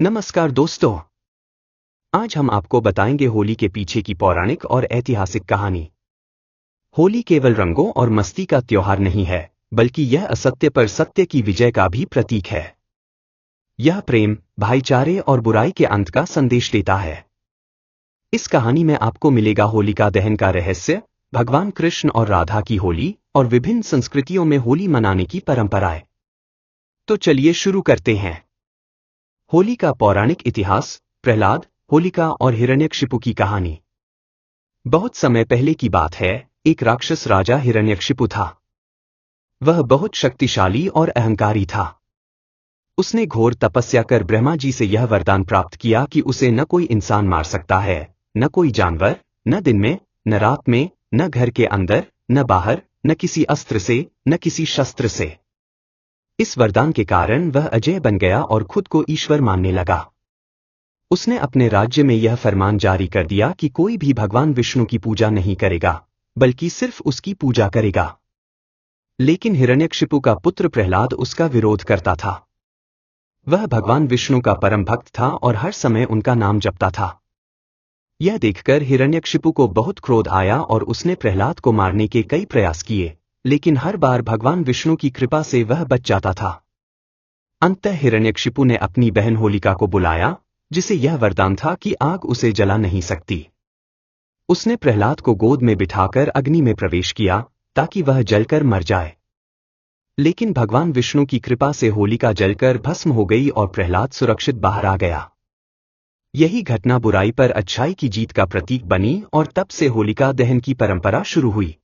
नमस्कार दोस्तों। आज हम आपको बताएंगे होली के पीछे की पौराणिक और ऐतिहासिक कहानी। होली केवल रंगों और मस्ती का त्योहार नहीं है, बल्कि यह असत्य पर सत्य की विजय का भी प्रतीक है। यह प्रेम, भाईचारे और बुराई के अंत का संदेश देता है। इस कहानी में आपको मिलेगा होलिका दहन का रहस्य, भगवान कृष्ण और राधा की होली और विभिन्न संस्कृतियों में होली मनाने की परंपराएं। तो चलिए शुरू करते हैं। होली का पौराणिक इतिहास। प्रहलाद, होलिका और हिरण्यकशिपु की कहानी। बहुत समय पहले की बात है, एक राक्षस राजा हिरण्यकशिपु था। वह बहुत शक्तिशाली और अहंकारी था। उसने घोर तपस्या कर ब्रह्मा जी से यह वरदान प्राप्त किया कि उसे न कोई इंसान मार सकता है, न कोई जानवर, न दिन में, न रात में, न घर के अंदर, न बाहर, न किसी अस्त्र से, न किसी शस्त्र से। इस वरदान के कारण वह अजय बन गया और खुद को ईश्वर मानने लगा। उसने अपने राज्य में यह फरमान जारी कर दिया कि कोई भी भगवान विष्णु की पूजा नहीं करेगा, बल्कि सिर्फ उसकी पूजा करेगा। लेकिन हिरण्यकशिपु का पुत्र प्रहलाद उसका विरोध करता था। वह भगवान विष्णु का परम भक्त था और हर समय उनका नाम जपता था। यह देखकर हिरण्यकशिपु को बहुत क्रोध आया और उसने प्रहलाद को मारने के कई प्रयास किए, लेकिन हर बार भगवान विष्णु की कृपा से वह बच जाता था। अंततः हिरण्यकशिपु ने अपनी बहन होलिका को बुलाया, जिसे यह वरदान था कि आग उसे जला नहीं सकती। उसने प्रहलाद को गोद में बिठाकर अग्नि में प्रवेश किया, ताकि वह जलकर मर जाए। लेकिन भगवान विष्णु की कृपा से होलिका जलकर भस्म हो गई और प्रहलाद सुरक्षित बाहर आ गया। यही घटना बुराई पर अच्छाई की जीत का प्रतीक बनी और तब से होलिका दहन की परंपरा शुरू हुई।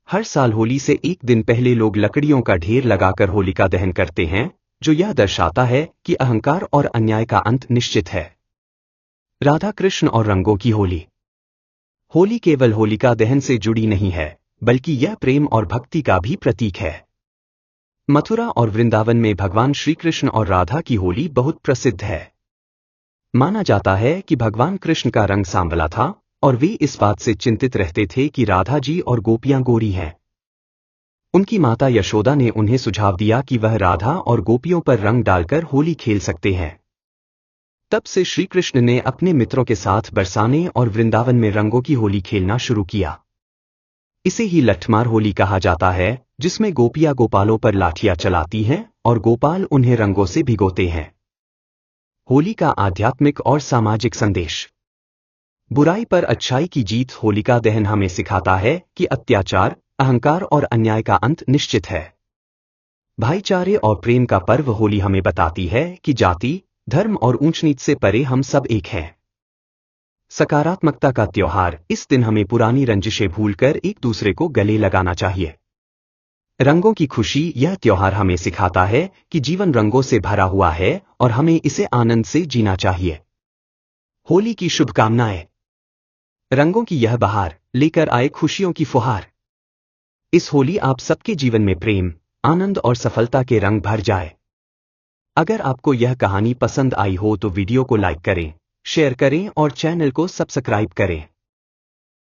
हर साल होली से एक दिन पहले लोग लकड़ियों का ढेर लगाकर होलिका दहन करते हैं, जो यह दर्शाता है कि अहंकार और अन्याय का अंत निश्चित है। राधा कृष्ण और रंगों की होली। होली केवल होलिका दहन से जुड़ी नहीं है, बल्कि यह प्रेम और भक्ति का भी प्रतीक है। मथुरा और वृंदावन में भगवान श्री कृष्ण और राधा की होली बहुत प्रसिद्ध है। माना जाता है कि भगवान कृष्ण का रंग सांवला था और वे इस बात से चिंतित रहते थे कि राधा जी और गोपियां गोरी हैं। उनकी माता यशोदा ने उन्हें सुझाव दिया कि वह राधा और गोपियों पर रंग डालकर होली खेल सकते हैं। तब से श्री कृष्ण ने अपने मित्रों के साथ बरसाने और वृंदावन में रंगों की होली खेलना शुरू किया। इसे ही लठमार होली कहा जाता है, जिसमें गोपियां गोपालों पर लाठियां चलाती हैं और गोपाल उन्हें रंगों से भिगोते हैं। होली का आध्यात्मिक और सामाजिक संदेश। बुराई पर अच्छाई की जीत। होलिका दहन हमें सिखाता है कि अत्याचार, अहंकार और अन्याय का अंत निश्चित है। भाईचारे और प्रेम का पर्व होली हमें बताती है कि जाति, धर्म और ऊंच नीच से परे हम सब एक हैं। सकारात्मकता का त्योहार। इस दिन हमें पुरानी रंजिशें भूलकर एक दूसरे को गले लगाना चाहिए। रंगों की खुशी। यह त्योहार हमें सिखाता है कि जीवन रंगों से भरा हुआ है और हमें इसे आनंद से जीना चाहिए। होली की शुभकामनाएं। रंगों की यह बहार लेकर आए खुशियों की फुहार। इस होली आप सबके जीवन में प्रेम, आनंद और सफलता के रंग भर जाए। अगर आपको यह कहानी पसंद आई हो तो वीडियो को लाइक करें, शेयर करें और चैनल को सब्सक्राइब करें।